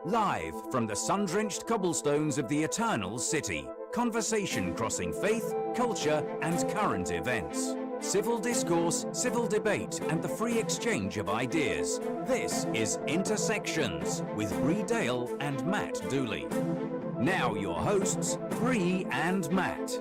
Live from the sun-drenched cobblestones of the Eternal City, conversation crossing faith, culture, and current events. Civil discourse, civil debate, and the free exchange of ideas. This is Intersections with Bree Dail and Matt Dooley. Now your hosts, Bree and Matt.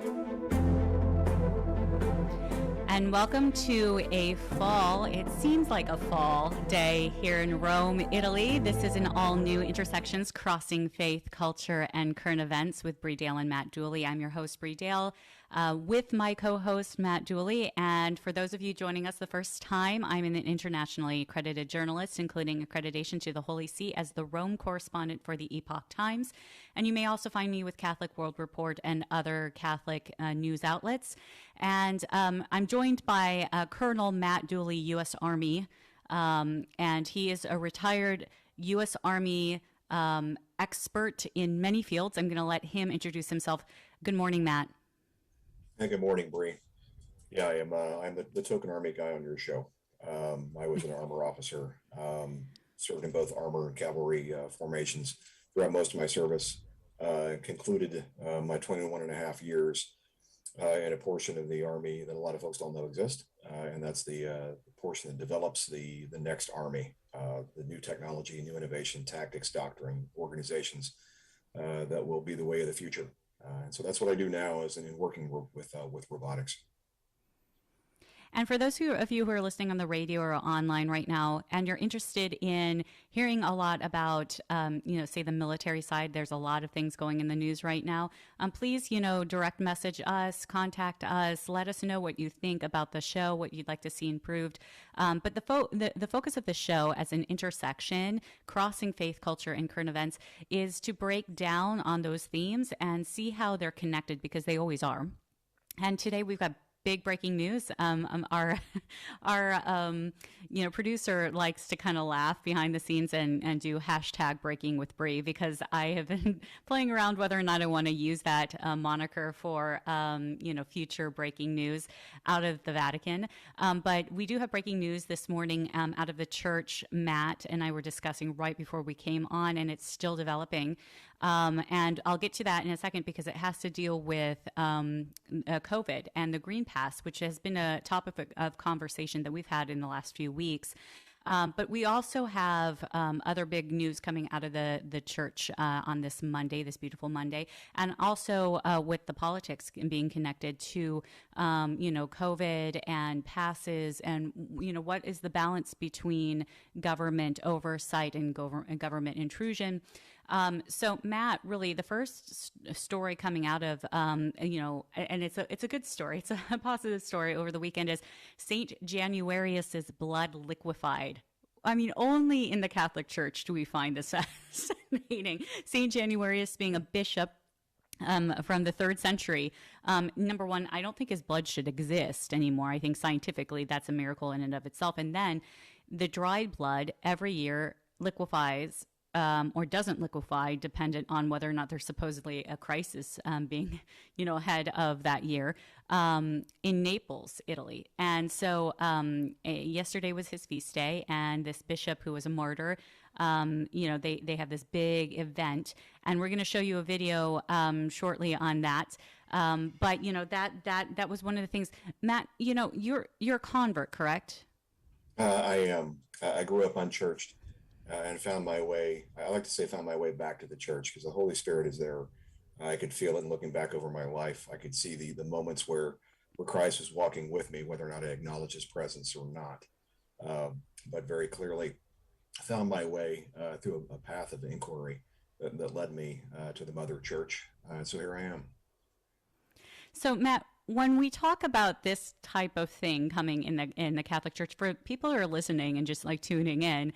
And welcome to a fall, it seems like a fall day here in Rome, Italy. This is an all-new Intersections Crossing Faith, Culture, and Current Events with Bree Dail and Matt Dooley. I'm your host, Bree Dail, with my co-host, Matt Dooley. And for those of you joining us the first time, I'm an internationally accredited journalist, including accreditation to the Holy See as the Rome correspondent for the Epoch Times. And you may also find me with Catholic World Report and other Catholic news outlets. And I'm joined by Colonel Matt Dooley, U.S. Army, and he is a retired U.S. Army expert in many fields. I'm going to let him introduce himself. Good morning, Matt. Hey, good morning, Bree. Yeah, I'm the token Army guy on your show. I was an armor officer, served in both armor and cavalry formations throughout most of my service. Concluded my 21 and a half years in a portion of the Army that a lot of folks don't know exist, and that's the portion that develops the next Army, the new technology, new innovation, tactics, doctrine, organizations that will be the way of the future. And so that's what I do now, is in working with robotics. And for those of you who are listening on the radio or online right now, and you're interested in hearing a lot about, say the military side, there's a lot of things going in the news right now. Please, direct message us, contact us, let us know what you think about the show, what you'd like to see improved. But the focus of the show as an intersection, crossing faith, culture, and current events, is to break down on those themes and see how they're connected, because they always are. And today we've got big breaking news. Our producer likes to kind of laugh behind the scenes and do hashtag breaking with Bree, because I have been playing around whether or not I want to use that moniker for, future breaking news out of the Vatican. But we do have breaking news this morning out of the church. Matt and I were discussing right before we came on, and it's still developing. And I'll get to that in a second, because it has to deal with COVID and the Green Pass, which has been a topic of conversation that we've had in the last few weeks. But we also have other big news coming out of the church on this Monday, this beautiful Monday, and also with the politics being connected to, COVID and passes, and, what is the balance between government oversight and government intrusion. So Matt, really the first story coming out of, and it's a good story. It's a positive story over the weekend, is Saint Januarius's blood liquefied. I mean, only in the Catholic Church do we find this fascinating. Saint Januarius being a bishop from the 3rd century. Number one, I don't think his blood should exist anymore. I think scientifically that's a miracle in and of itself. And then the dried blood every year liquefies or doesn't liquefy, dependent on whether or not there's supposedly a crisis being, ahead of that year, in Naples, Italy. And so yesterday was his feast day, and this bishop, who was a martyr, they have this big event, and we're going to show you a video shortly on that. But that was one of the things. Matt, you're a convert, correct? I am. I grew up unchurched. And found my way back to the church, because the Holy Spirit is there. I could feel it, and looking back over my life, I could see the moments where Christ was walking with me, whether or not I acknowledge his presence or not. But very clearly, I found my way through a path of inquiry that led me to the Mother Church. So here I am. So Matt, when we talk about this type of thing coming in the Catholic Church, for people who are listening and just like tuning in,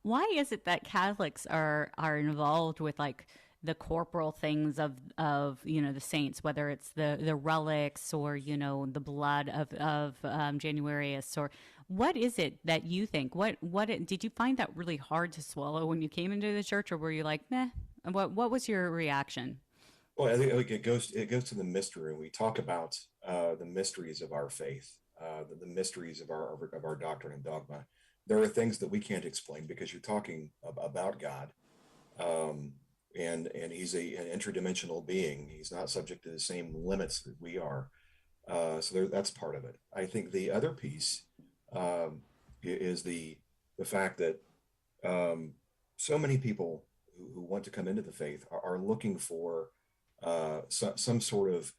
why is it that Catholics are involved with like the corporal things of the saints, whether it's the relics or the blood of Januarius, or what is it that you think? What did you find that really hard to swallow when you came into the church, or were you like, meh? What was your reaction? Well, I think it goes to the mystery. We talk about the mysteries of our faith, the mysteries of our doctrine and dogma. There are things that we can't explain, because you're talking about God, And he's an interdimensional being. He's not subject to the same limits that we are. So that's part of it. I think the other piece is the fact that so many people who want to come into the faith are looking for some sort of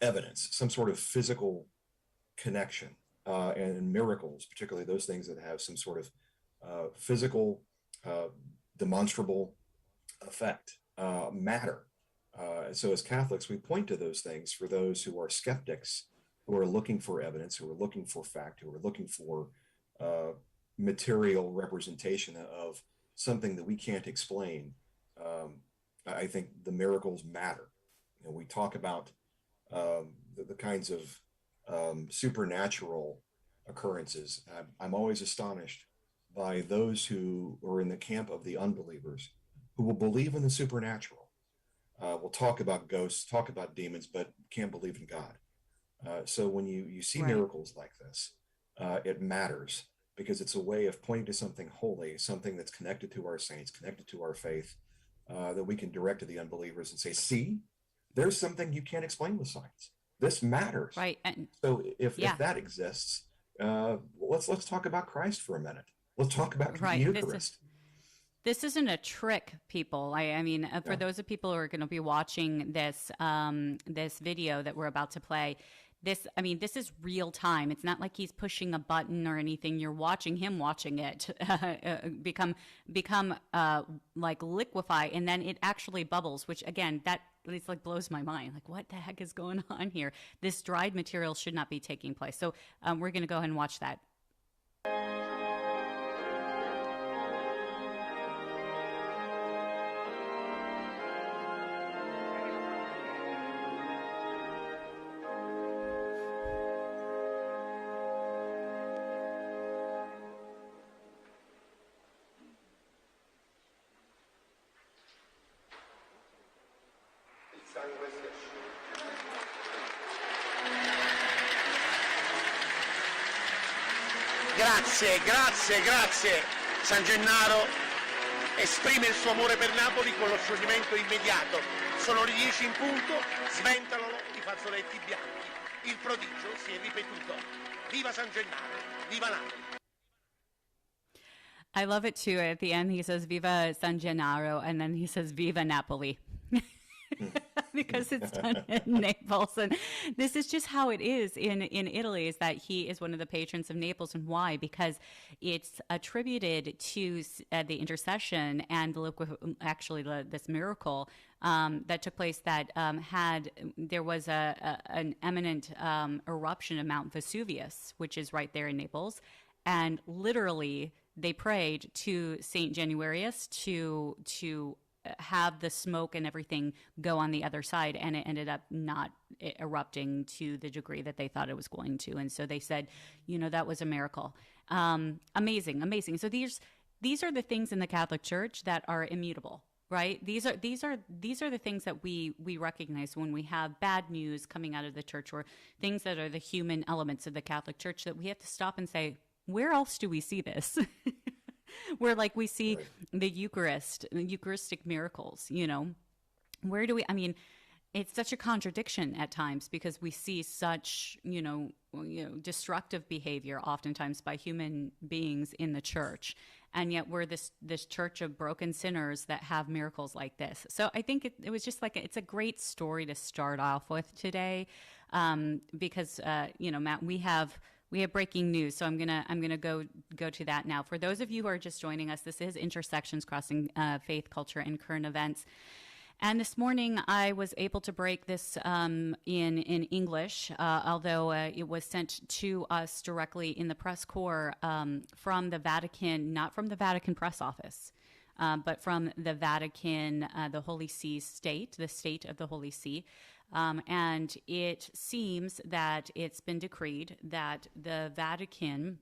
evidence, some sort of physical connection, and miracles, particularly those things that have some sort of physical, demonstrable effect, matter. So as Catholics, we point to those things for those who are skeptics, who are looking for evidence, who are looking for fact, who are looking for material representation of something that we can't explain. I think the miracles matter. We talk about the kinds of supernatural occurrences. I'm always astonished by those who are in the camp of the unbelievers, who will believe in the supernatural. We'll talk about ghosts, talk about demons, but can't believe in God. So when you see Right. miracles like this, it matters because it's a way of pointing to something holy, something that's connected to our saints, connected to our faith, that we can direct to the unbelievers and say, see, there's something you can't explain with science. This matters. Right. And So if yeah, that exists, let's talk about Christ for a minute. Let's talk about the right. Eucharist. This isn't a trick, people. I mean, for Yeah. those of people who are going to be watching this this video that we're about to play, this is real time. It's not like he's pushing a button or anything. You're watching him watching it become like liquefy, and then it actually bubbles. Which again, that it's like blows my mind. Like, what the heck is going on here? This dried material should not be taking place. So we're going to go ahead and watch that. Grazie, grazie, grazie. San Gennaro esprime il suo amore per Napoli con lo scioglimento immediato. Sono le 10 in punto, sventolano i fazzoletti bianchi. Il prodigio si è ripetuto. Viva San Gennaro, viva Napoli. I love it too. At the end, he says "Viva San Gennaro," and then he says "Viva Napoli." Because it's done in Naples, and this is just how it is in Italy. Is that he is one of the patrons of Naples, and why? Because it's attributed to the intercession and this miracle that took place. That there was an imminent eruption of Mount Vesuvius, which is right there in Naples, and literally they prayed to Saint Januarius to have the smoke and everything go on the other side, and it ended up not erupting to the degree that they thought it was going to. And so they said, that was a miracle. Amazing. So these are the things in the Catholic Church that are immutable, right? These are the things that we recognize when we have bad news coming out of the church, or things that are the human elements of the Catholic Church, that we have to stop and say, where else do we see this? Where like we see the Eucharist, the Eucharistic miracles, where do we, it's such a contradiction at times, because we see such, destructive behavior oftentimes by human beings in the church. And yet we're this church of broken sinners that have miracles like this. So I think it was just like, it's a great story to start off with today. Because, Matt, we have breaking news, so I'm gonna go to that now. For those of you who are just joining us, this is Intersections Crossing Faith, Culture, and Current Events. And this morning, I was able to break this in English, although it was sent to us directly in the press corps from the Vatican, not from the Vatican press office, but from the Vatican, the Holy See state, the state of the Holy See. And it seems that it's been decreed that the Vatican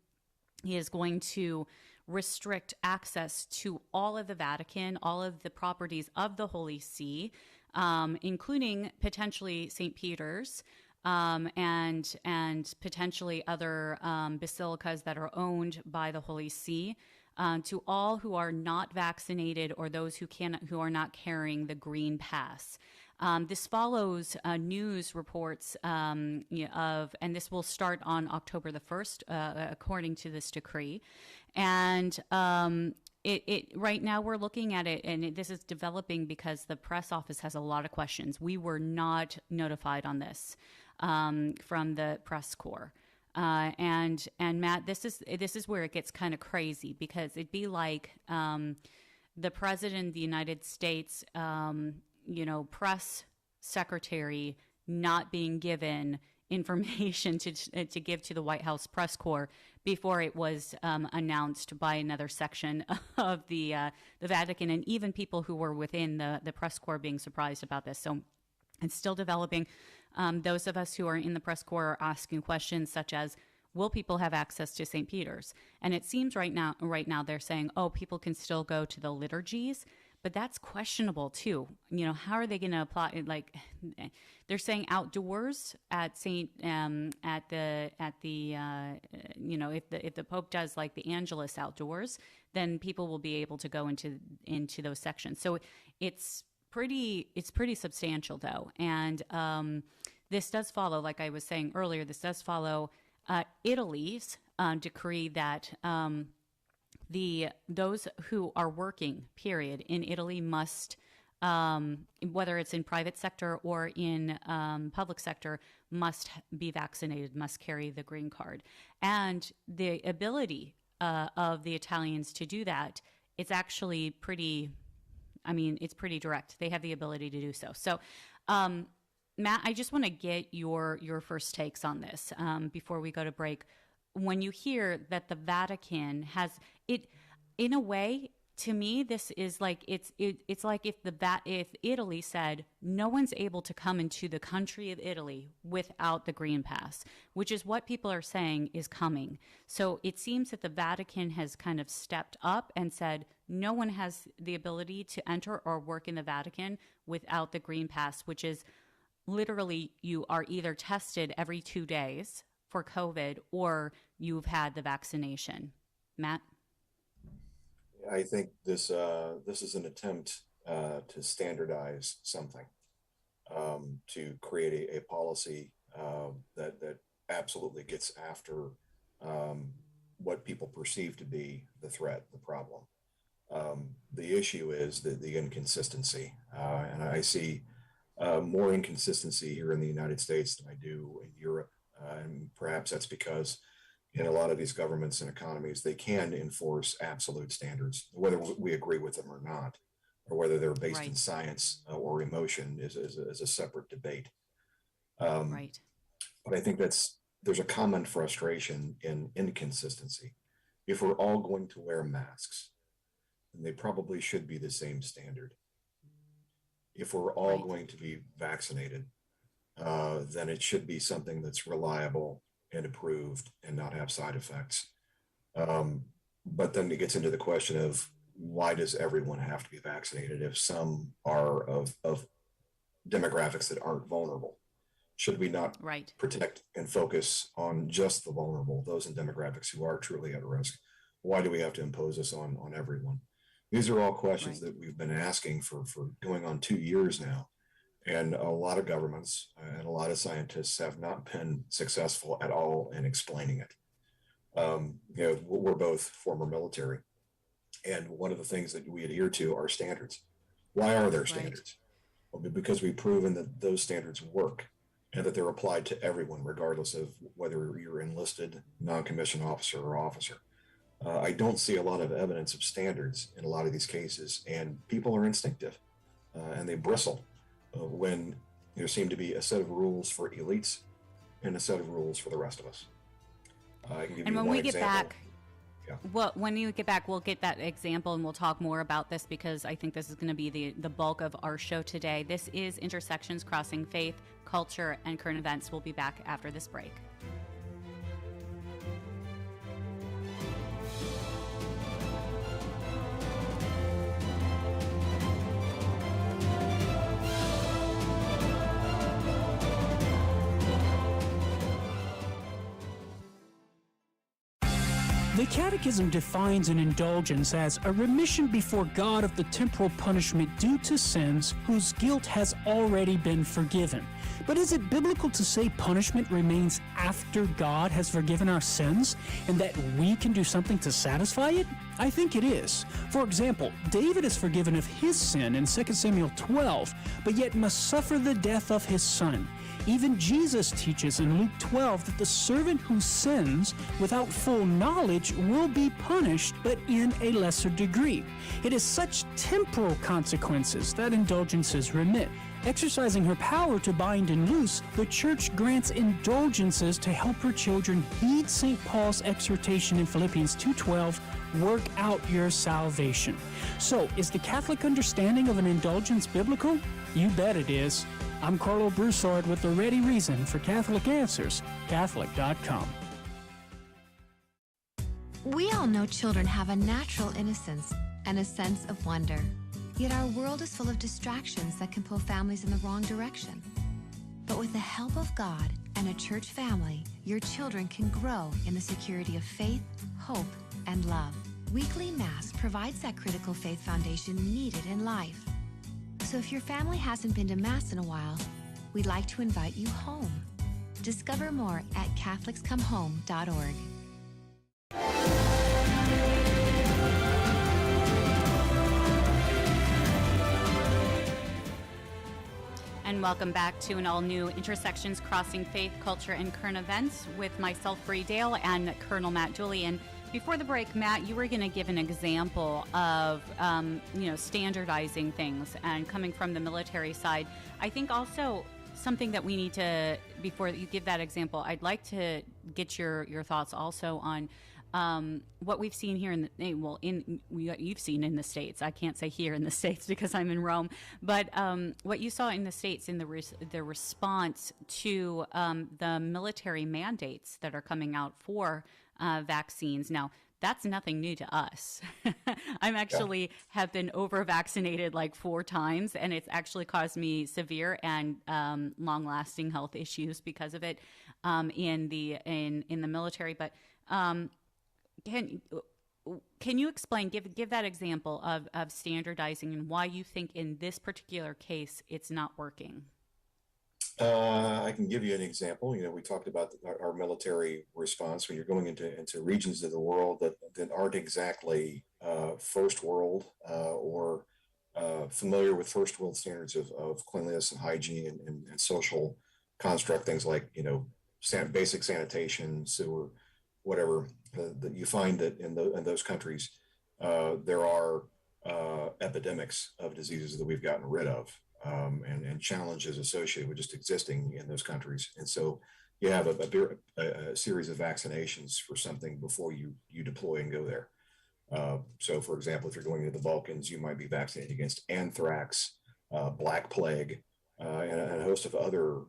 is going to restrict access to all of the Vatican, all of the properties of the Holy See, including potentially St. Peter's, and potentially other basilicas that are owned by the Holy See. to all who are not vaccinated or those who are not carrying the green pass. This follows news reports and this will start on October the 1st, according to this decree. And right now we're looking at it, and this is developing because the press office has a lot of questions. We were not notified on this from the press corps. And Matt, this is where it gets kind of crazy, because it'd be like the president of the United States, press secretary not being given information to give to the White House press corps before it was announced by another section of the Vatican, and even people who were within the press corps being surprised about this. So it's still developing. Those of us who are in the press corps are asking questions such as, will people have access to St. Peter's? And it seems right now they're saying, oh, people can still go to the liturgies, but that's questionable too. How are they going to apply? Like, they're saying outdoors at if the Pope does like the Angelus outdoors, then people will be able to go into those sections. So it's pretty substantial though. And this does follow, like I was saying earlier, Italy's decree that those who are working, period, in Italy must, whether it's in private sector or in public sector, must be vaccinated, must carry the green card. And the ability of the Italians to do that, it's actually it's pretty direct. They have the ability to do so. So, Matt, I just want to get your first takes on this before we go to break. When you hear that the Vatican has it, in a way, to me, this is like it's like if Italy said no one's able to come into the country of Italy without the green pass, which is what people are saying is coming. So it seems that the Vatican has kind of stepped up and said no one has the ability to enter or work in the Vatican without the green pass, which is literally you are either tested every 2 days for COVID or you've had the vaccination. Matt? I think this is an attempt to standardize something, to create a policy that absolutely gets after what people perceive to be the threat, the problem. The issue is the inconsistency, and I see more inconsistency here in the United States than I do in Europe, and perhaps that's because in a lot of these governments and economies, they can enforce absolute standards, whether we agree with them or not, or whether they're based in science or emotion is a separate debate. Right. But I think there's a common frustration in inconsistency. If we're all going to wear masks, then they probably should be the same standard. If we're all going to be vaccinated, then it should be something that's reliable and approved and not have side effects. But then it gets into the question of why does everyone have to be vaccinated if some are of demographics that aren't vulnerable? Should we not protect and focus on just the vulnerable, those in demographics who are truly at risk? Why do we have to impose this on everyone? These are all questions that we've been asking for going on 2 years now. And a lot of governments and a lot of scientists have not been successful at all in explaining it. We're both former military. And one of the things that we adhere to are standards. Why are there standards? Well, because we've proven that those standards work and that they're applied to everyone, regardless of whether you're enlisted, non-commissioned officer, or officer. I don't see a lot of evidence of standards in a lot of these cases, and people are instinctive and they bristle when there seem to be a set of rules for elites and a set of rules for the rest of us. I can give you one example. Well, when you get back, we'll get that example and we'll talk more about this because I think this is going to be the bulk of our show today. This is Intersections Crossing Faith, Culture, and Current Events. We'll be back after this break. The Catechism defines an indulgence as a remission before God of the temporal punishment due to sins whose guilt has already been forgiven. But is it biblical to say punishment remains after God has forgiven our sins and that we can do something to satisfy it? I think it is. For example, David is forgiven of his sin in 2 Samuel 12, but yet must suffer the death of his son. Even Jesus teaches in Luke 12 that the servant who sins without full knowledge will be punished, but in a lesser degree. It is such temporal consequences that indulgences remit. Exercising her power to bind and loose, the Church grants indulgences to help her children heed St. Paul's exhortation in Philippians 2:12, work out your salvation. So, is the Catholic understanding of an indulgence biblical? You bet it is. I'm Carlo Broussard with the ready reason for Catholic Answers, Catholic.com. We all know children have a natural innocence and a sense of wonder. Yet our world is full of distractions that can pull families in the wrong direction. But with the help of God and a church family, your children can grow in the security of faith, hope, and love. Weekly Mass provides that critical faith foundation needed in life. So if your family hasn't been to Mass in a while, we'd like to invite you home. Discover more at CatholicsComeHome.org. And welcome back to an all-new Intersections Crossing Faith, Culture, and Current Events with myself, Bree Dail, and Colonel Matt Julian. Before the break, Matt, you were going to give an example of, standardizing things and coming from the military side. I think also something that we need to, before you give that example, I'd like to get your thoughts also on what we've seen here you've seen in the States. I can't say here in the States because I'm in Rome, but what you saw in the States in the response to the military mandates that are coming out for vaccines. Now, that's nothing new to us. I'm actually have been over-vaccinated like 4 times, and it's actually caused me severe and long-lasting health issues because of it in the military. But can you explain, give that example of standardizing and why you think in this particular case it's not working? I can give you an example. We talked about our military response when you're going into regions of the world that aren't exactly first world or familiar with first world standards of cleanliness and hygiene and social construct, things like, basic sanitation, sewer, whatever. That you find that in those countries, there are epidemics of diseases that we've gotten rid of. And challenges associated with just existing in those countries. And so you have a series of vaccinations for something before you deploy and go there. So, for example, if you're going to the Balkans, you might be vaccinated against anthrax, Black Plague, and a host of other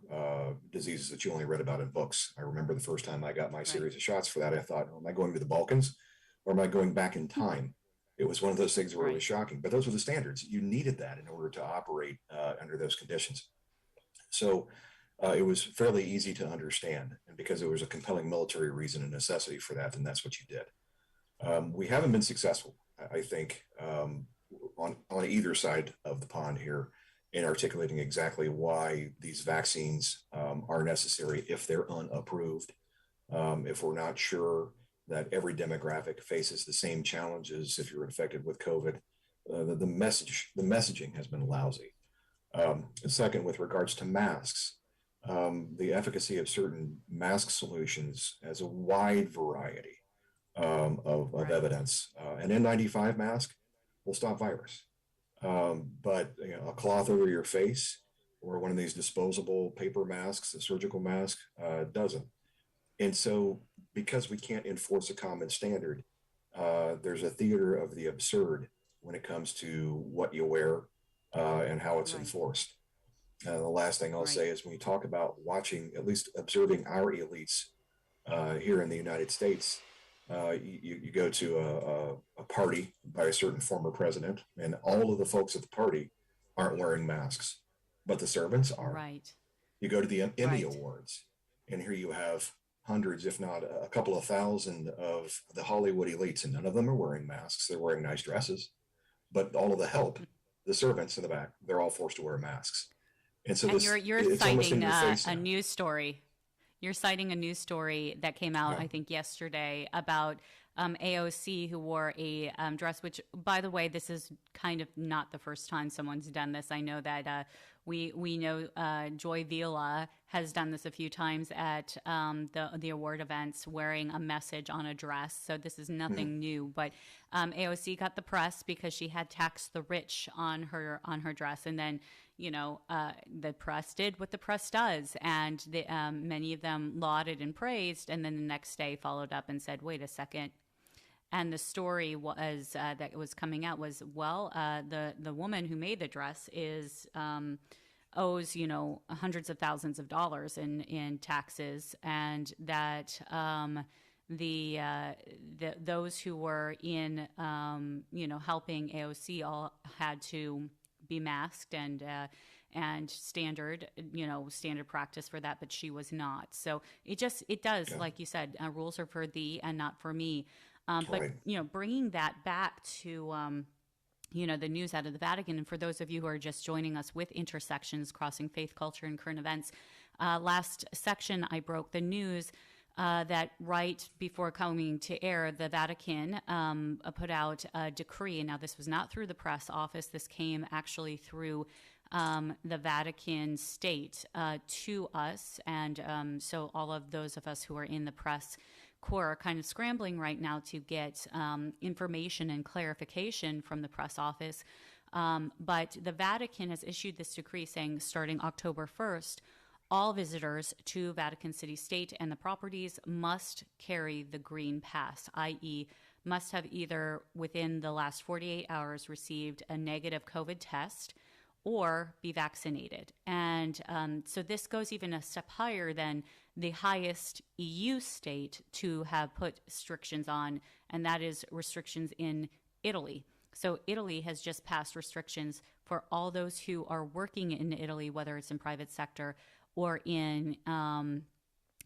diseases that you only read about in books. I remember the first time I got my series of shots for that, I thought, am I going to the Balkans or am I going back in time? It was one of those things where it was shocking, but those were the standards. You needed that in order to operate under those conditions. So it was fairly easy to understand. And because there was a compelling military reason and necessity for that, then that's what you did. We haven't been successful, I think, on either side of the pond here in articulating exactly why these vaccines are necessary if they're unapproved, if we're not sure that every demographic faces the same challenges if you're infected with COVID. The messaging has been lousy. And second, with regards to masks, the efficacy of certain mask solutions has a wide variety of evidence. An N95 mask will stop virus, but a cloth over your face or one of these disposable paper masks, a surgical mask, doesn't. And so, because we can't enforce a common standard, there's a theater of the absurd when it comes to what you wear and how it's enforced. The last thing I'll say is when you talk about watching, at least observing our elites here in the United States, you go to a party by a certain former president, and all of the folks at the party aren't wearing masks, but the servants are. Right. You go to the Emmy Awards, and here you have hundreds, if not a couple of thousand of the Hollywood elites, and none of them are wearing masks. They're wearing nice dresses, but all of the help, the servants in the back, they're all forced to wear masks. And so And this, you're it's almost in citing your face a now. news story. You're citing a news story that came out, Yeah. I think, yesterday about AOC who wore a dress, which, by the way, this is kind of not the first time someone's done this. I know that we know Joy Vila has done this a few times at the award events, wearing a message on a dress. So this is nothing new. But AOC got the press because she had "tax the rich" on her dress, and then the press did what the press does, and many of them lauded and praised, and then the next day followed up and said, "Wait a second." And the story was that was coming out was, well, the woman who made the dress owes hundreds of thousands of dollars in taxes, and that those who were in helping AOC all had to be masked and standard practice for that, but she was not. So it does, like you said, rules are for thee and not for me. But Right. bringing that back to the news out of the Vatican, and for those of you who are just joining us with Intersections, Crossing Faith, Culture, and Current Events, last section I broke the news that right before coming to air, the Vatican put out a decree. Now, this was not through the press office. This came actually through the Vatican state to us. And so all of those of us who are in the press corps are kind of scrambling right now to get information and clarification from the press office. But the Vatican has issued this decree saying, starting October 1st, all visitors to Vatican City State and the properties must carry the green pass, i.e., must have either within the last 48 hours received a negative COVID test or be vaccinated. And so this goes even a step higher than the highest EU state to have put restrictions on, and that is restrictions in Italy. So Italy has just passed restrictions for all those who are working in Italy, whether it's in private sector or in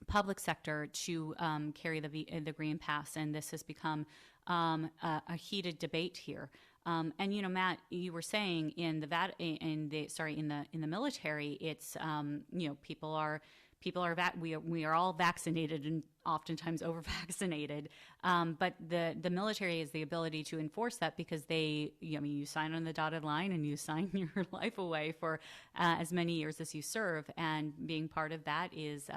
public sector, to carry the green pass, and this has become a heated debate here. And Matt, you were saying in the military, it's we are all vaccinated and oftentimes over vaccinated, but the military has the ability to enforce that because you sign on the dotted line and you sign your life away for as many years as you serve, and being part of that is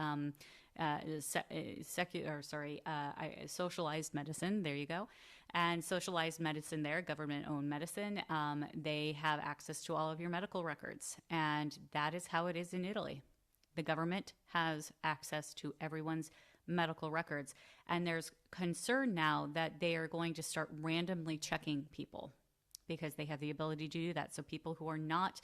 socialized medicine. There you go. And socialized medicine there, government-owned medicine, they have access to all of your medical records. And that is how it is in Italy. The government has access to everyone's medical records. And there's concern now that they are going to start randomly checking people because they have the ability to do that. So people who are not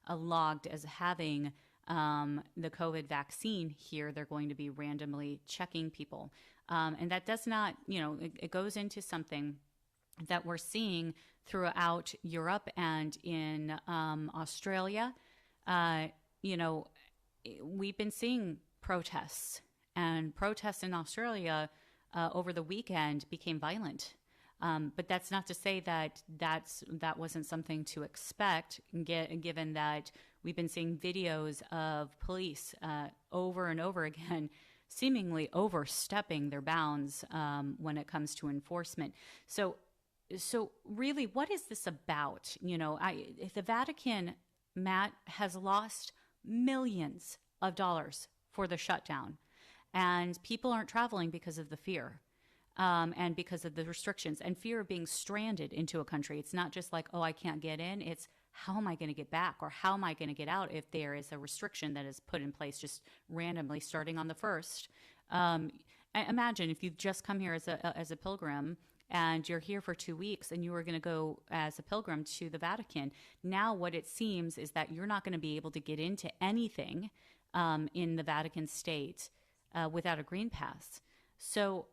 logged as having the COVID vaccine here, they're going to be randomly checking people. And that does not, it goes into something that we're seeing throughout Europe and in Australia. We've been seeing protests, and protests in Australia over the weekend became violent. But that's not to say that that wasn't something to expect, given that we've been seeing videos of police over and over again seemingly overstepping their bounds when it comes to enforcement. So really, what is this about? The Vatican, Matt, has lost millions of dollars for the shutdown, and people aren't traveling because of the fear. And because of the restrictions and fear of being stranded into a country. It's not just like, oh, I can't get in. It's how am I going to get back, or how am I going to get out if there is a restriction that is put in place just randomly starting on the 1st. Imagine if you've just come here as a pilgrim and you're here for 2 weeks and you were going to go as a pilgrim to the Vatican. Now what it seems is that you're not going to be able to get into anything in the Vatican state without a green pass. So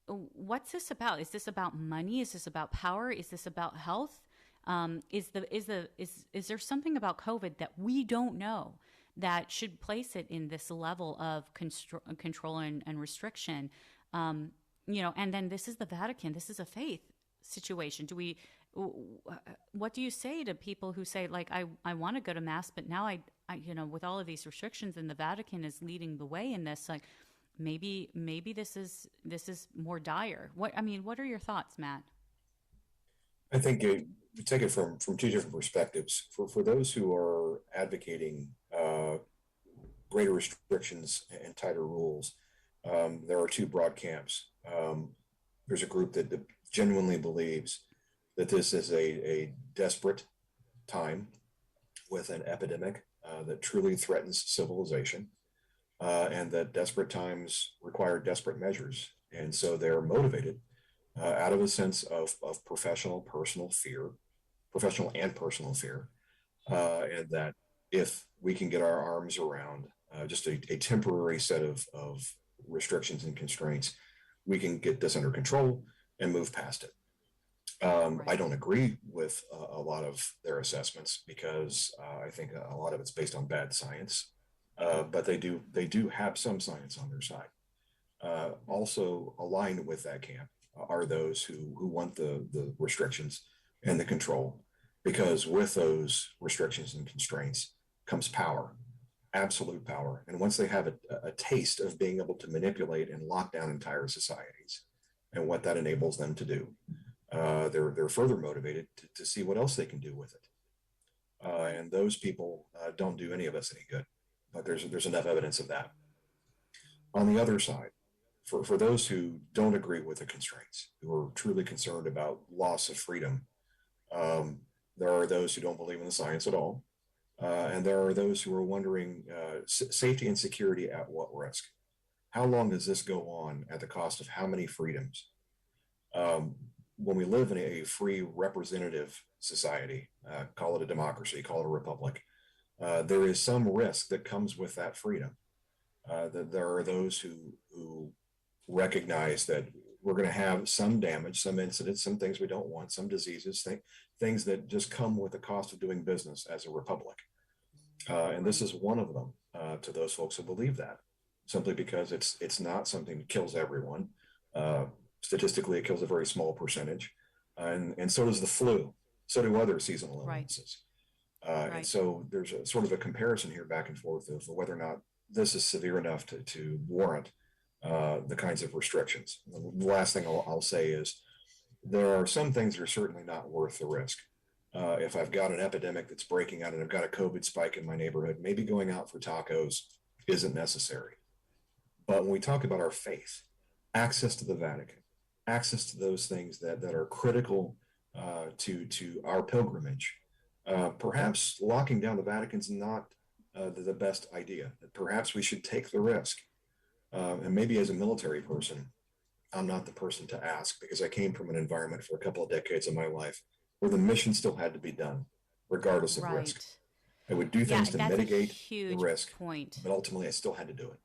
what's this about? Is this about money? Is this about power? Is this about health? Is there something about COVID that we don't know that should place it in this level of control and restriction. And then this is the Vatican. This is a faith situation. What do you say to people who say, like, I want to go to mass, but now I with all of these restrictions and the Vatican is leading the way in this, like, maybe this is more dire. What are your thoughts, Matt? I think you take it from two different perspectives. For those who are advocating greater restrictions and tighter rules, there are two broad camps. There's a group that genuinely believes that this is a desperate time with an epidemic that truly threatens civilization, and that desperate times require desperate measures. And so they're motivated out of a sense of professional and personal fear, and that if we can get our arms around just a temporary set of restrictions and constraints, we can get this under control and move past it. I don't agree with a lot of their assessments because I think a lot of it's based on bad science, but they do have some science on their side. Also aligned with that camp are those who want the restrictions and the control, because with those restrictions and constraints comes power, absolute power. And once they have a taste of being able to manipulate and lock down entire societies and what that enables them to do, they're further motivated to see what else they can do with it. And those people don't do any of us any good, but there's enough evidence of that. On the other side, for those who don't agree with the constraints, who are truly concerned about loss of freedom, there are those who don't believe in the science at all. And there are those who are wondering, safety and security at what risk? How long does this go on at the cost of how many freedoms? When we live in a free representative society, call it a democracy, call it a republic, there is some risk that comes with that freedom. That there are those who recognize that we're going to have some damage, some incidents, some things we don't want, some diseases, things that just come with the cost of doing business as a republic. And this is one of them to those folks who believe that, simply because it's not something that kills everyone. Statistically, it kills a very small percentage. And so does the flu. So do other seasonal illnesses. Right. And so there's a sort of a comparison here back and forth of whether or not this is severe enough to warrant the kinds of restrictions. The last thing I'll say is there are some things that are certainly not worth the risk. If I've got an epidemic that's breaking out and I've got a COVID spike in my neighborhood, maybe going out for tacos isn't necessary. But when we talk about our faith, access to the Vatican, access to those things that are critical to our pilgrimage, perhaps locking down the Vatican's not the best idea. Perhaps we should take the risk. And maybe as a military person, I'm not the person to ask, because I came from an environment for a couple of decades of my life where the mission still had to be done, regardless of risk. I would do things to mitigate the risk, but ultimately I still had to do it.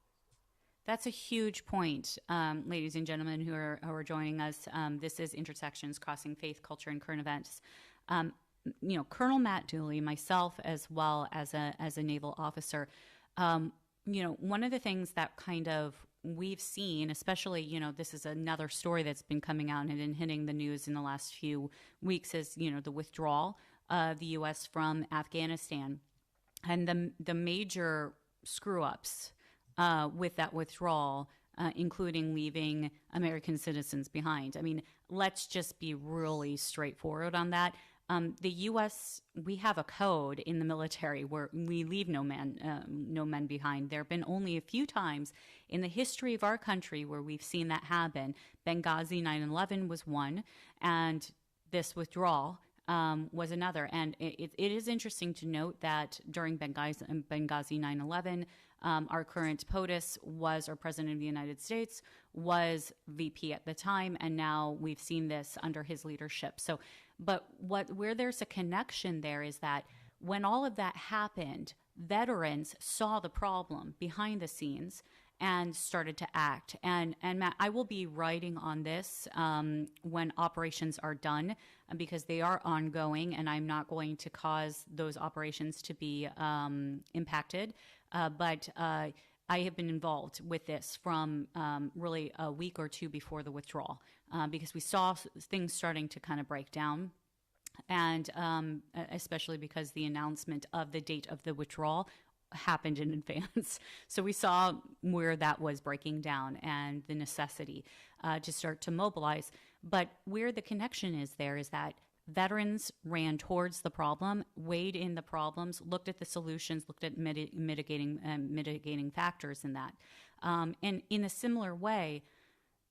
That's a huge point, ladies and gentlemen who are joining us. This is Intersections, Crossing Faith, Culture, and Current Events. Colonel Matt Dooley, myself, as well as a naval officer, one of the things that kind of we've seen, especially, this is another story that's been coming out and been hitting the news in the last few weeks, is, the withdrawal of the U.S. from Afghanistan and the major screw-ups with that withdrawal, including leaving American citizens behind. I mean, let's just be really straightforward on that. The U.S., we have a code in the military where we leave no men behind. There have been only a few times in the history of our country where we've seen that happen. Benghazi 9/11 was one, and this withdrawal was another. And it is interesting to note that during Benghazi 9/11, our current POTUS our President of the United States, was VP at the time, and now we've seen this under his leadership. So, but where there's a connection there is that when all of that happened, veterans saw the problem behind the scenes and started to act. And Matt, I will be writing on this when operations are done, because they are ongoing, and I'm not going to cause those operations to be impacted. But I have been involved with this from really a week or two before the withdrawal, because we saw things starting to kind of break down. And especially because the announcement of the date of the withdrawal happened in advance. So we saw where that was breaking down and the necessity to start to mobilize. But where the connection is there is that veterans ran towards the problem, weighed in the problems, looked at the solutions, looked at mitigating factors in that. And in a similar way,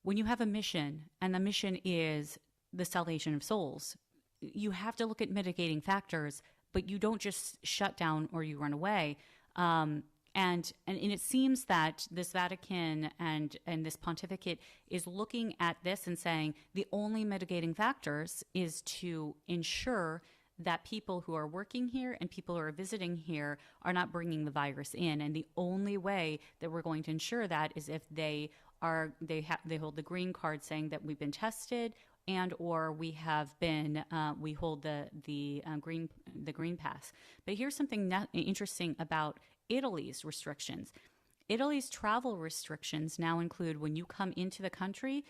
when you have a mission, and the mission is the salvation of souls, you have to look at mitigating factors, but you don't just shut down or you run away. And it seems that this Vatican and this pontificate is looking at this and saying the only mitigating factors is to ensure that people who are working here and people who are visiting here are not bringing the virus in. And the only way that we're going to ensure that is if they hold the green card saying that we've been tested, and or we have been we hold the green pass. But here's something interesting about Italy's restrictions. Italy's travel restrictions now include when you come into the country,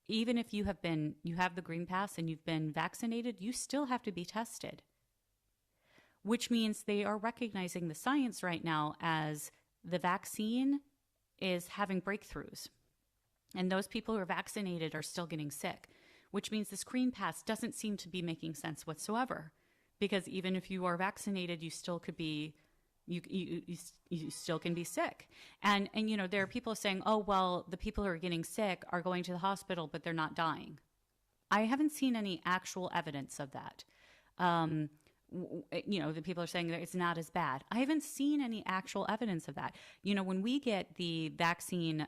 even if you have the green pass and you've been vaccinated, you still have to be tested. Which means they are recognizing the science right now as the vaccine is having breakthroughs. And those people who are vaccinated are still getting sick, which means this green pass doesn't seem to be making sense whatsoever. Because even if you are vaccinated, you still could be you still can be sick. And there are people saying, oh, well, the people who are getting sick are going to the hospital, but they're not dying. I haven't seen any actual evidence of that. The people are saying that it's not as bad. I haven't seen any actual evidence of that. When we get the vaccine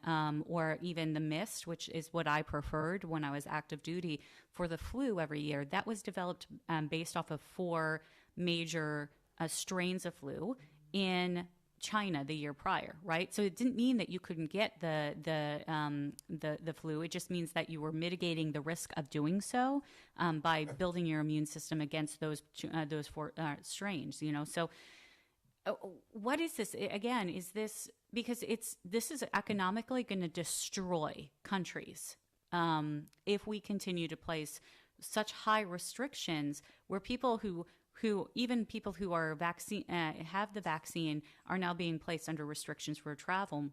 or even the mist, which is what I preferred when I was active duty for the flu every year, that was developed based off of 4 major strains of flu in China the year prior, right? So it didn't mean that you couldn't get the flu. It just means that you were mitigating the risk of doing so by building your immune system against those 4 strains. So what is this again? Is this because this is economically going to destroy countries if we continue to place such high restrictions where people who even people who are have the vaccine are now being placed under restrictions for travel.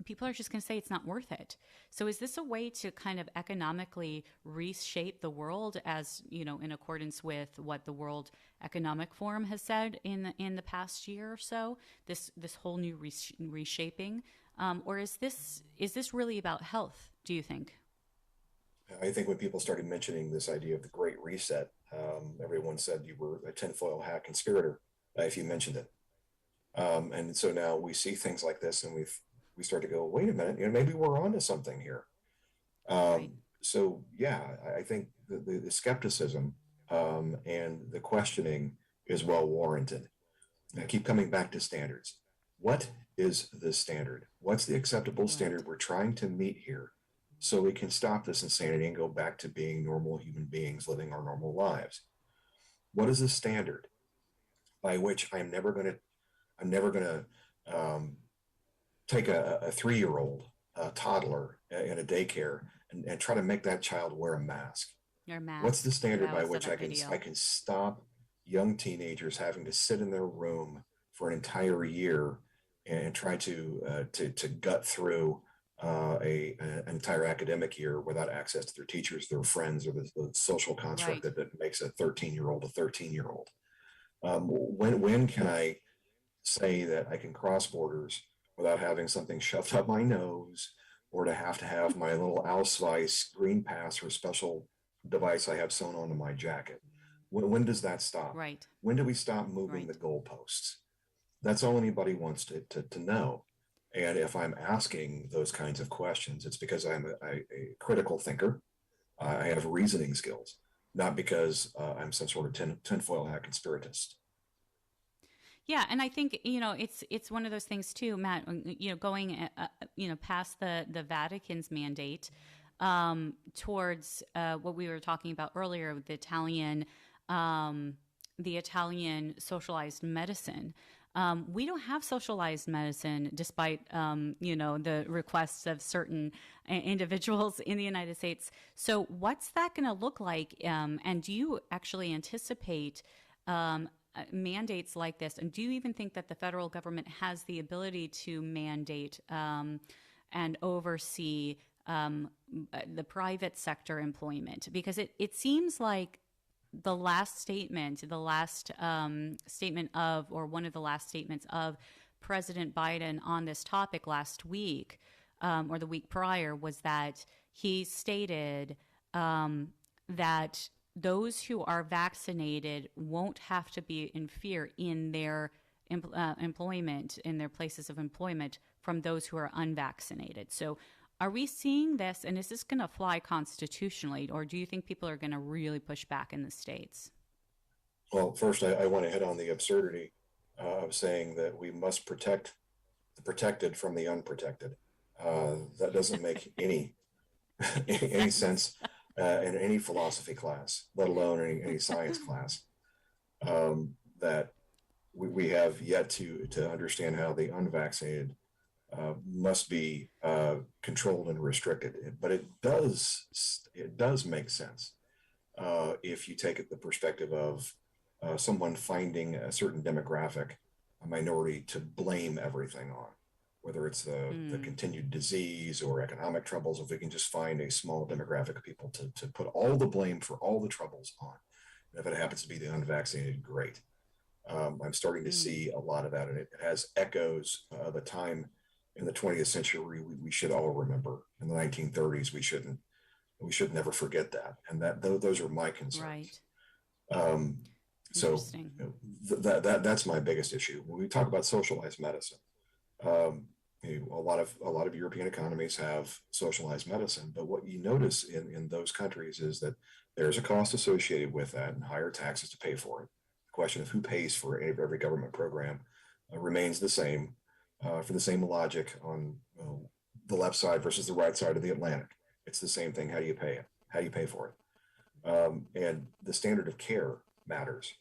People are just going to say it's not worth it. So is this a way to kind of economically reshape the world as, in accordance with what the World Economic Forum has said in the past year or so, this whole new reshaping? Or is this really about health, do you think? I think when people started mentioning this idea of the Great Reset, everyone said you were a tinfoil hat conspirator if you mentioned it. And so now we see things like this and we start to go, wait a minute, maybe we're onto something here. Right. So yeah, I think the skepticism and the questioning is well warranted. I keep coming back to standards. What is the standard? What's the acceptable standard we're trying to meet here so we can stop this insanity and go back to being normal human beings living our normal lives? What is the standard by which I'm never going to take a 3-year-old toddler in a daycare and try to make that child wear a mask? What's the standard by which I can stop young teenagers having to sit in their room for an entire year and try to gut through an entire academic year without access to their teachers, their friends, or the social construct that makes a 13-year-old a 13-year-old? When can I say that I can cross borders without having something shoved up my nose, or to have my little Ausweis green pass or special device I have sewn onto my jacket? When does that stop? Right. When do we stop moving the goalposts? That's all anybody wants to know. And if I'm asking those kinds of questions, it's because I'm a critical thinker. I have reasoning skills, not because I'm some sort of tinfoil hat conspiratist. Yeah, and I think it's one of those things too, Matt. Going past the Vatican's mandate towards what we were talking about earlier with the Italian socialized medicine. We don't have socialized medicine, despite the requests of certain individuals in the United States. So, what's that going to look like? And do you actually anticipate mandates like this? And do you even think that the federal government has the ability to mandate and oversee the private sector employment? Because it seems like the last statement of, or one of the last statements of President Biden on this topic last week, or the week prior, was that he stated that those who are vaccinated won't have to be in fear in their employment, in their places of employment, from those who are unvaccinated. So are we seeing this, and is this going to fly constitutionally, or do you think people are going to really push back in the states? Well, first, I want to hit on the absurdity of saying that we must protect the protected from the unprotected. That doesn't make any sense in any philosophy class, let alone any science class. That we have yet to understand how the unvaccinated must be controlled and restricted. But it does make sense if you take it the perspective of someone finding a certain demographic, a minority, to blame everything on, whether it's the continued disease or economic troubles. If we can just find a small demographic of people to put all the blame for all the troubles on, and if it happens to be the unvaccinated, great. I'm starting to see a lot of that, and it has echoes of a time in the 20th century we should all remember. In the 1930s, we should never forget that, and those are my concerns. Right. So that's my biggest issue when we talk about socialized medicine. A lot of European economies have socialized medicine, but what you notice in those countries is that there's a cost associated with that and higher taxes to pay for it. The question of who pays for every government program remains the same, for the same logic on the left side versus the right side of the Atlantic. It's the same thing. How do you pay it? How do you pay for it? And the standard of care matters.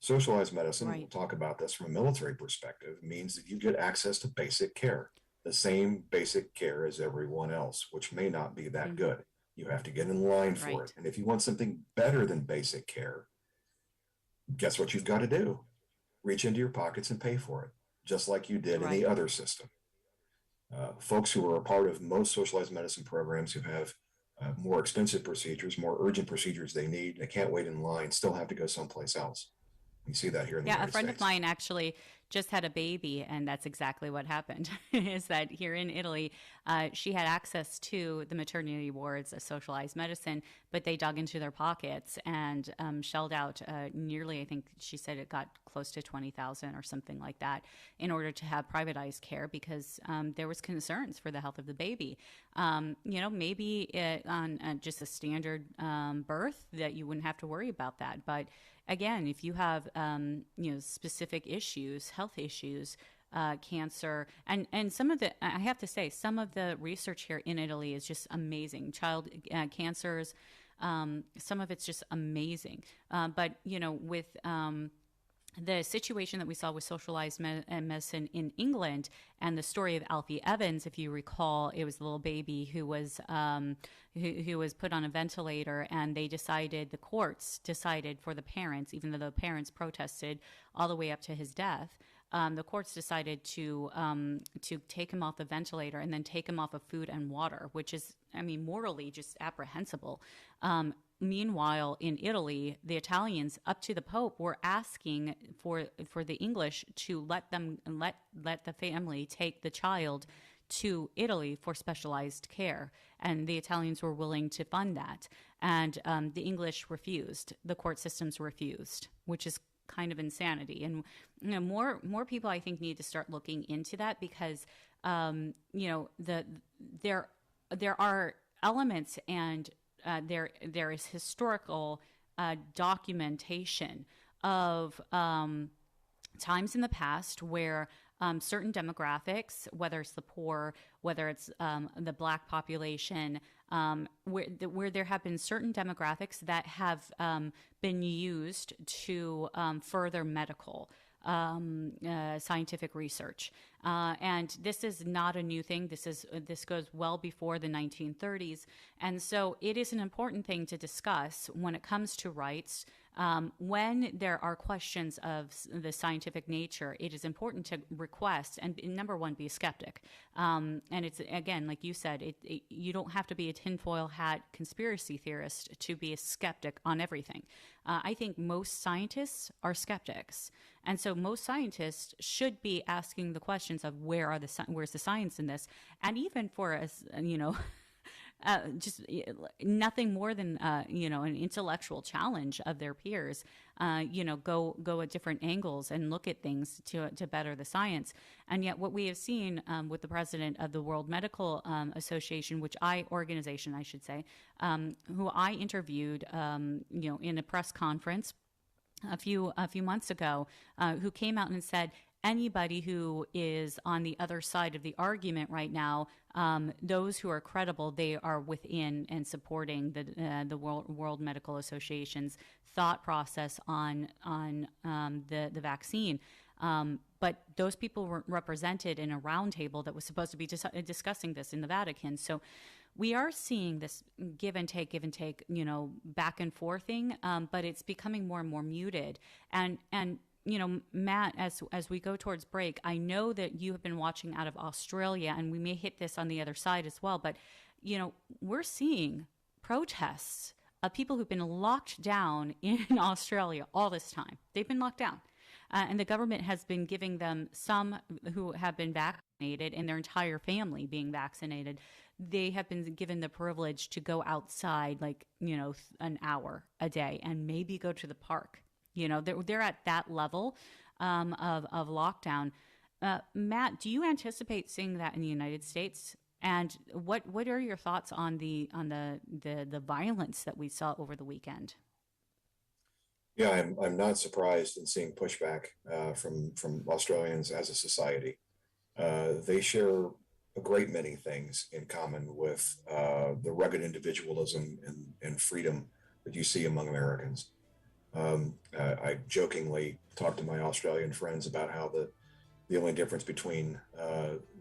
Socialized medicine, Right. we'll talk about this from a military perspective, means that you get access to basic care, the same basic care as everyone else, which may not be that good. You have to get in line for Right. it. And if you want something better than basic care, guess what you've got to do? Reach into your pockets and pay for it, just like you did in the other system. Folks who are a part of most socialized medicine programs who have more expensive procedures, more urgent procedures they need, they can't wait in line, still have to go someplace else. You see that here in the United A friend States. of mine actually just had a baby, and that's exactly what happened. Is that here in Italy, she had access to the maternity wards of socialized medicine, but they dug into their pockets and shelled out nearly, I think she said it got close to 20,000 or something like that, in order to have privatized care, because there was concerns for the health of the baby. Maybe on just a standard birth that you wouldn't have to worry about that, but again, if you have specific issues, health issues, cancer, and some of I have to say, some of the research here in Italy is just amazing. Child cancers, some of it's just amazing. But with the situation that we saw with socialized medicine in England, and the story of Alfie Evans, if you recall, it was the little baby who was who was put on a ventilator, and the courts decided for the parents, even though the parents protested all the way up to his death, the courts decided to take him off the ventilator and then take him off of food and water, which is, morally just apprehensible. Meanwhile, in Italy, the Italians, up to the Pope, were asking for the English to let the family take the child to Italy for specialized care, and the Italians were willing to fund that, and the English refused. The court systems refused, which is kind of insanity. And more people, I think, need to start looking into that, because there are elements, and there is historical documentation of times in the past where certain demographics, whether it's the poor, whether it's the Black population, where there have been certain demographics that have been used to further medical scientific research. And this is not a new thing. This goes well before the 1930s. And so it is an important thing to discuss when it comes to rights. When there are questions of the scientific nature, it is important to request, and number one, be a skeptic. And it's, again, like you said, you don't have to be a tinfoil hat conspiracy theorist to be a skeptic on everything. I think most scientists are skeptics. And so most scientists should be asking the questions of where's the science in this? And even for us, just nothing more than an intellectual challenge of their peers. Go at different angles and look at things to better the science. And yet, what we have seen with the president of the World Medical Association, organization, I should say, who I interviewed, in a press conference a few months ago, who came out and said, anybody who is on the other side of the argument right now, those who are credible, they are within and supporting the World Medical Association's thought process on the vaccine. But those people were represented in a roundtable that was supposed to be discussing this in the Vatican. So we are seeing this give and take, back and forthing, but it's becoming more and more muted. And Matt, as we go towards break, I know that you have been watching out of Australia, and we may hit this on the other side as well, but, we're seeing protests of people who've been locked down in Australia all this time. They've been locked down. And the government has been giving them, some who have been vaccinated and their entire family being vaccinated, they have been given the privilege to go outside an hour a day and maybe go to the park. They're at that level of lockdown. Matt, do you anticipate seeing that in the United States? And what are your thoughts on the violence that we saw over the weekend? Yeah, I'm not surprised in seeing pushback from Australians as a society. They share a great many things in common with the rugged individualism and freedom that you see among Americans. I jokingly talk to my Australian friends about how the only difference between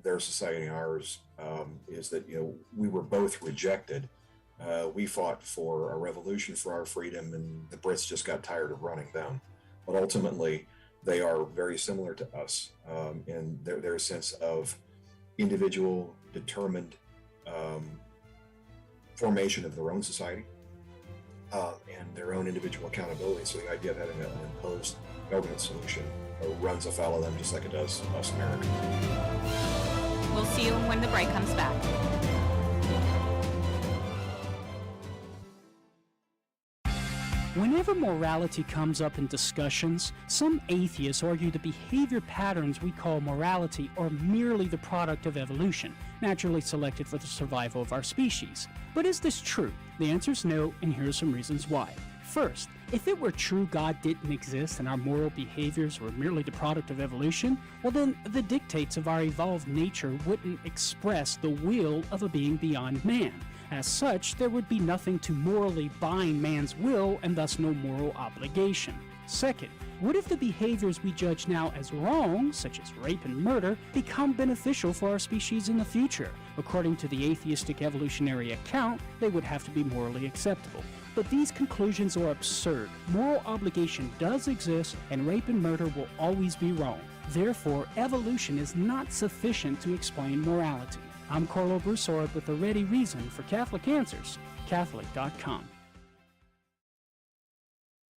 their society and ours is that we were both rejected. We fought for a revolution for our freedom, and the Brits just got tired of running them. But ultimately, they are very similar to us in their sense of individual, determined formation of their own society. And their own individual accountability. So the idea of having an imposed government solution runs afoul of them just like it does us Americans. We'll see you when the break comes back. Whenever morality comes up in discussions, some atheists argue the behavior patterns we call morality are merely the product of evolution, naturally selected for the survival of our species. But is this true? The answer is no, and here are some reasons why. First, if it were true God didn't exist and our moral behaviors were merely the product of evolution, well then the dictates of our evolved nature wouldn't express the will of a being beyond man. As such, there would be nothing to morally bind man's will and thus no moral obligation. Second, what if the behaviors we judge now as wrong, such as rape and murder, become beneficial for our species in the future? According to the atheistic evolutionary account, they would have to be morally acceptable. But these conclusions are absurd. Moral obligation does exist, and rape and murder will always be wrong. Therefore, evolution is not sufficient to explain morality. I'm Carlo Broussard with a ready reason for Catholic Answers, Catholic.com.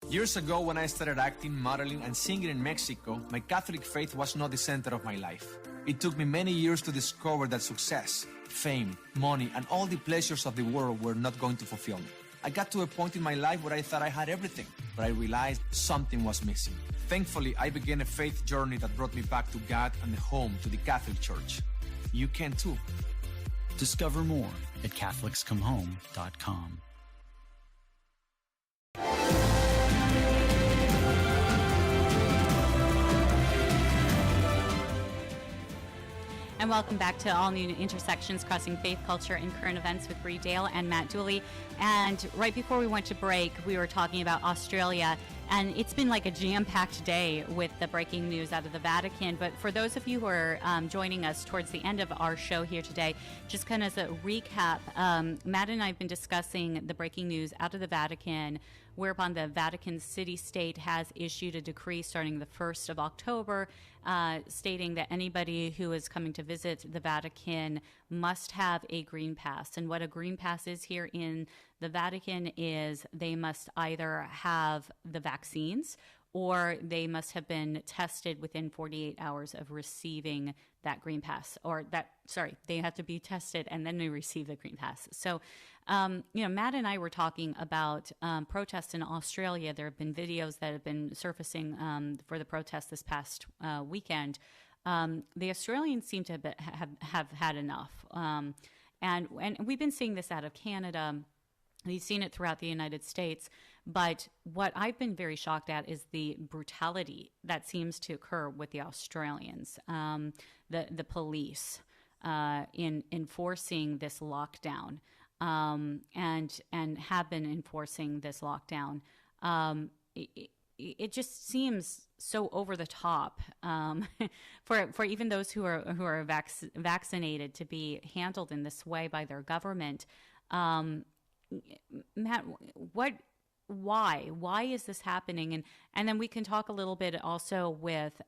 Years ago, when I started acting, modeling, and singing in Mexico, my Catholic faith was not the center of my life. It took me many years to discover that success, fame, money, and all the pleasures of the world were not going to fulfill me. I got to a point in my life where I thought I had everything, but I realized something was missing. Thankfully, I began a faith journey that brought me back to God and home to the Catholic Church. You can too. Discover more at CatholicsComeHome.com. And welcome back to All New Intersections, Crossing Faith, Culture, and Current Events with Bree Dail and Matt Dooley. And right before we went to break, we were talking about Australia. And it's been like a jam-packed day with the breaking news out of the Vatican. But for those of you who are joining us towards the end of our show here today, just kind of as a recap, Matt and I have been discussing the breaking news out of the Vatican, whereupon the Vatican city-state has issued a decree starting the 1st of October, stating that anybody who is coming to visit the Vatican must have a green pass. And what a green pass is here in the Vatican is they must either have the vaccines or they must have been tested within 48 hours of receiving that green pass, they have to be tested and then they receive the green pass. So, Matt and I were talking about protests in Australia. There have been videos that have been surfacing for the protests this past weekend. The Australians seem to have had enough. And we've been seeing this out of Canada. We've seen it throughout the United States, but what I've been very shocked at is the brutality that seems to occur with the Australians, the police in enforcing this lockdown, and have been enforcing this lockdown. It just seems so over the top for even those who are vaccinated to be handled in this way by their government. Matt, why is this happening? And then we can talk a little bit also with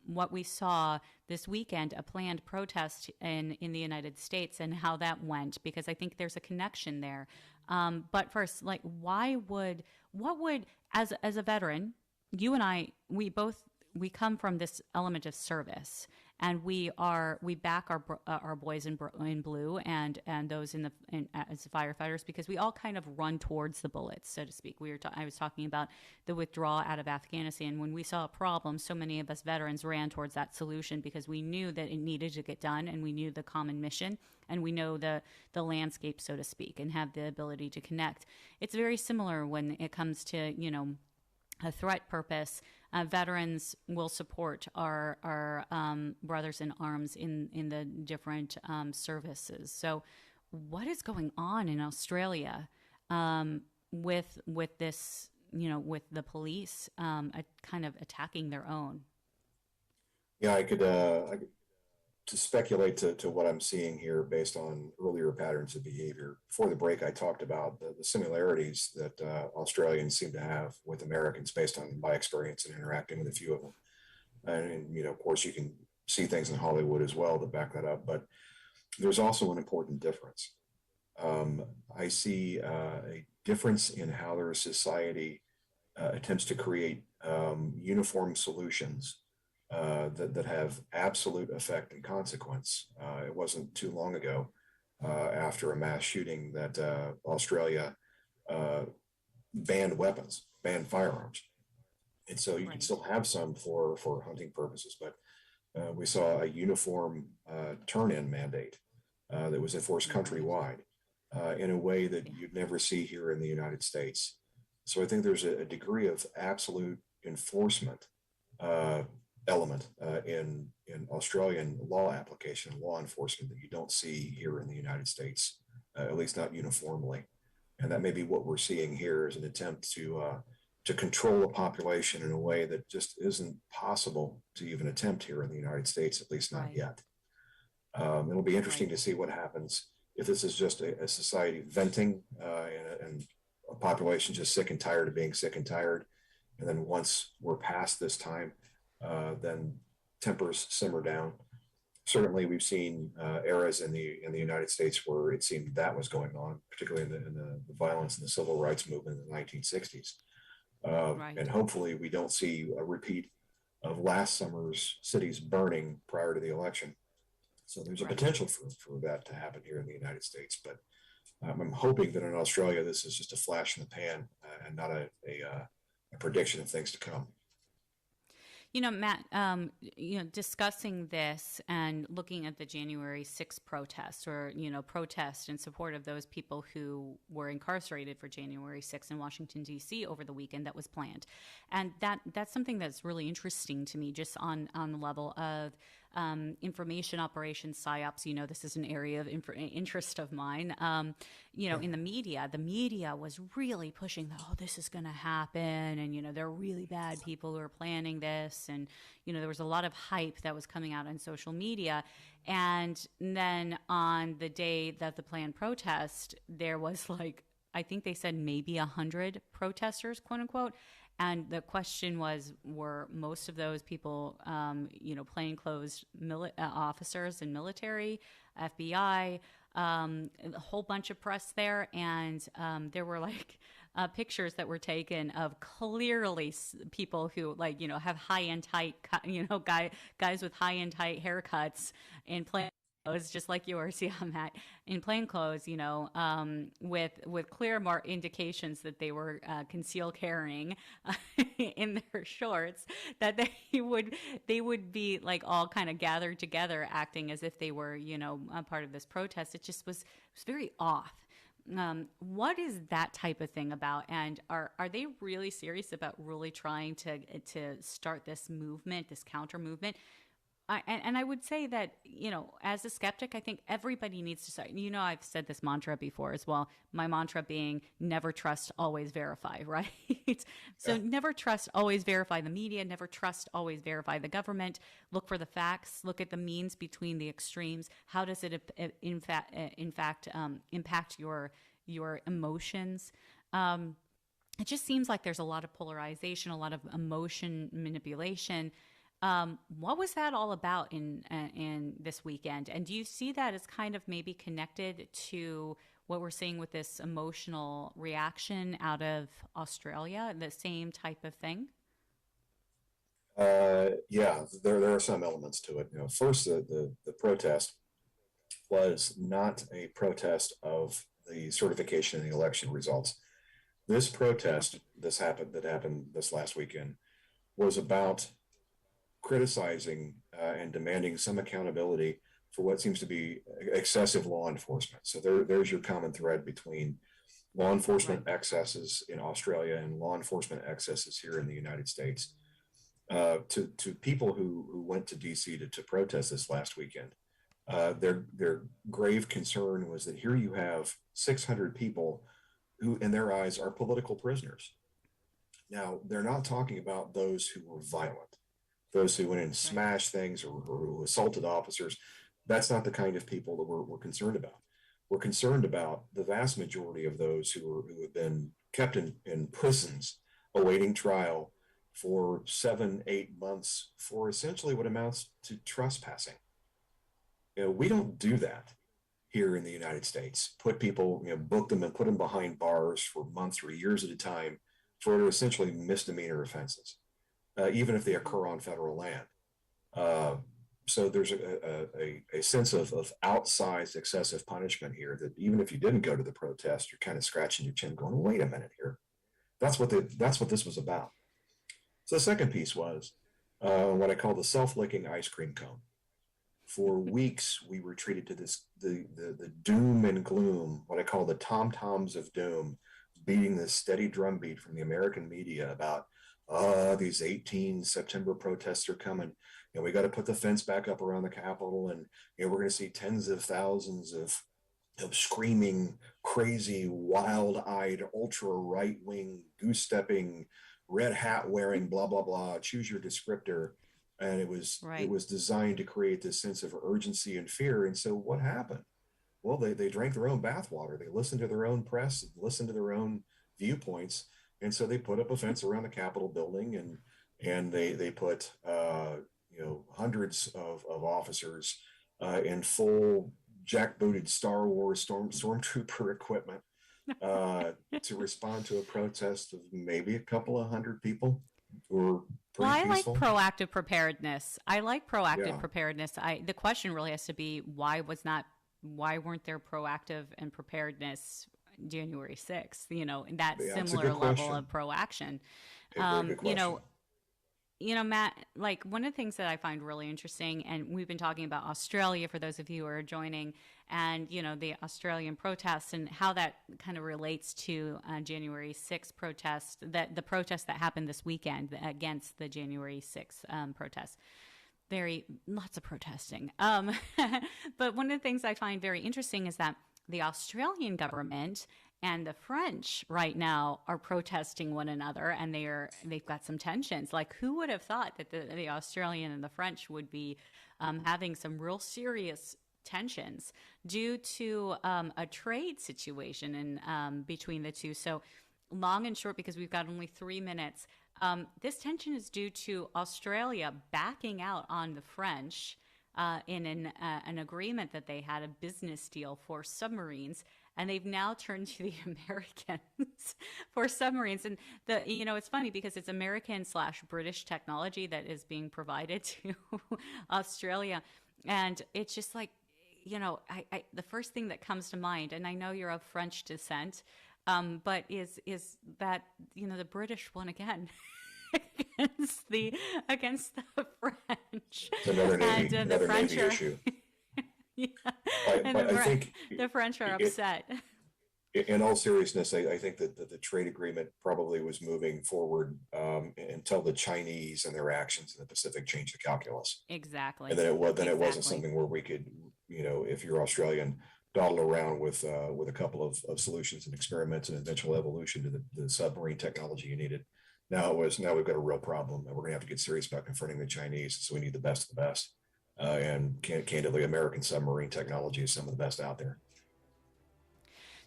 what we saw this weekend, a planned protest in the United States and how that went, because I think there's a connection there. But first, like, what would, as a veteran, you and I, we come from this element of service, and we back our boys in blue and those as firefighters, because we all kind of run towards the bullets, so to speak. I was talking about the withdrawal out of Afghanistan. When we saw a problem, so many of us veterans ran towards that solution because we knew that it needed to get done, and we knew the common mission, and we know the landscape, so to speak, and have the ability to connect. It's very similar when it comes to a threat purpose. Veterans will support our brothers in arms in the different services. So, what is going on in Australia with this? With the police kind of attacking their own. Yeah, I could to speculate to what I'm seeing here based on earlier patterns of behavior. Before the break, I talked about the similarities that Australians seem to have with Americans based on my experience in interacting with a few of them. And of course, you can see things in Hollywood as well to back that up. But there's also an important difference. I see a difference in how their society attempts to create uniform solutions that have absolute effect and consequence. It wasn't too long ago after a mass shooting that Australia banned weapons, banned firearms. And so you can still have some for hunting purposes, but we saw a uniform turn-in mandate that was enforced countrywide in a way that you'd never see here in the United States. So I think there's a degree of absolute enforcement element in Australian law application, law enforcement, that you don't see here in the United States, at least not uniformly. And that may be what we're seeing here is an attempt to control a population in a way that just isn't possible to even attempt here in the United States, at least not yet. It'll be interesting to see what happens if this is just a society venting and a population just sick and tired of being sick and tired. And then once we're past this time, then tempers simmer down. Certainly, we've seen eras in the United States where it seemed that was going on, particularly in the violence and the civil rights movement in the 1960s. And hopefully, we don't see a repeat of last summer's cities burning prior to the election. So there's a potential for that to happen here in the United States. But I'm hoping that in Australia, this is just a flash in the pan and not a prediction of things to come. Matt, discussing this and looking at the January 6th protests or, protest in support of those people who were incarcerated for January 6th in Washington, D.C. over the weekend that was planned. And that's something that's really interesting to me, just on the level of information operations, psyops. This is an area of interest of mine. In the media was really pushing that, oh, this is going to happen. And, there are really bad people who are planning this. And, there was a lot of hype that was coming out on social media. And then on the day that the planned protest, there was I think they said maybe 100 protesters, quote unquote. And the question was, were most of those people, plainclothes officers in military, FBI, a whole bunch of press there. And there were pictures that were taken of clearly people who have high and tight, guys with high and tight haircuts and plain clothes, just like yours, yeah, Matt, in plain clothes, with clear indications that they were concealed carrying in their shorts, that they would be all kind of gathered together, acting as if they were, a part of this protest. It just was very off. What is that type of thing about? And are they really serious about really trying to start this movement, this counter movement? And I would say that, as a skeptic, I think everybody needs to start. I've said this mantra before as well. My mantra being never trust, always verify, right? So never trust, always verify the media, never trust, always verify the government. Look for the facts, look at the means between the extremes. How does it, in fact, impact your emotions? It just seems like there's a lot of polarization, a lot of emotion manipulation. What was that all about in this weekend? And do you see that as kind of maybe connected to what we're seeing with this emotional reaction out of Australia, the same type of thing? Yeah, there are some elements to it. First, the protest was not a protest of the certification of the election results. This protest, that happened this last weekend, was about criticizing and demanding some accountability for what seems to be excessive law enforcement. So there's your common thread between law enforcement excesses in Australia and law enforcement excesses here in the United States. To people who went to DC to protest this last weekend, their grave concern was that here you have 600 people who, in their eyes, are political prisoners. Now, they're not talking about those who were violent, those who went and smashed things or who assaulted officers. That's not the kind of people that we're concerned about. We're concerned about the vast majority of those who have been kept in prisons awaiting trial for 7-8 months for essentially what amounts to trespassing. We don't do that here in the United States. Put people, book them and put them behind bars for months or years at a time for essentially misdemeanor offenses, even if they occur on federal land. So there's a sense of outsized excessive punishment here that even if you didn't go to the protest, you're kind of scratching your chin going, wait a minute here. That's what this was about. So the second piece was what I call the self-licking ice cream cone. For weeks, we were treated to the doom and gloom, what I call the tom-toms of doom, beating this steady drumbeat from the American media about these 18 September protests are coming. We got to put the fence back up around the Capitol, and we're going to see tens of thousands of screaming, crazy, wild-eyed, ultra-right-wing, goose-stepping, red hat-wearing, blah blah blah. Choose your descriptor, and it was designed to create this sense of urgency and fear. And so, what happened? Well, they drank their own bathwater. They listened to their own press, listened to their own viewpoints, and so they put up a fence around the Capitol building, and they put hundreds of officers in full jackbooted Star Wars stormtrooper equipment to respond to a protest of maybe a couple of hundred people who were pretty peaceful. Like proactive preparedness. Preparedness. The question really has to be why weren't there proactive and preparedness January 6th? In that similar level of proaction. Matt, one of the things that I find really interesting, and we've been talking about Australia for those of you who are joining, and, the Australian protests and how that kind of relates to January 6th protest, the protest that happened this weekend against the January 6th protest. lots of protesting. But one of the things I find very interesting is that the Australian government and the French right now are protesting one another, and they've got some tensions. Like, who would have thought that the Australian and the French would be having some real serious tensions due to a trade situation in between the two? So, long and short, because we've got only 3 minutes, this tension is due to Australia backing out on the French in an agreement that they had, a business deal for submarines, and they've now turned to the Americans for submarines. And it's funny because it's American/British technology that is being provided to Australia, and it's just like, the first thing that comes to mind, and I know you're of French descent, but is that the British won again. against the French. It's another Navy, and another the French Navy issue. Yeah. But I think the French are upset. In all seriousness, I think that the trade agreement probably was moving forward until the Chinese and their actions in the Pacific changed the calculus. Exactly. And then it wasn't something where we could, if you're Australian, dawdle around with a couple of solutions and experiments and eventual evolution to the submarine technology you needed. Now we've got a real problem, and we're going to have to get serious about confronting the Chinese. So we need the best of the best. And candidly, American submarine technology is some of the best out there.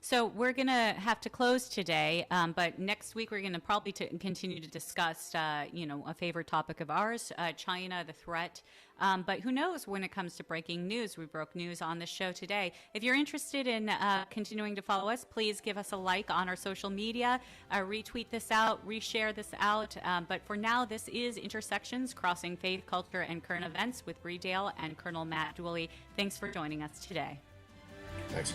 So we're going to have to close today, but next week we're going to probably continue to discuss, a favorite topic of ours, China, the threat. But who knows when it comes to breaking news? We broke news on the show today. If you're interested in continuing to follow us, please give us a like on our social media, retweet this out, reshare this out. But for now, this is Intersections, Crossing Faith, Culture, and Current Events with Bree Dail and Colonel Matt Dooley. Thanks for joining us today. Thanks.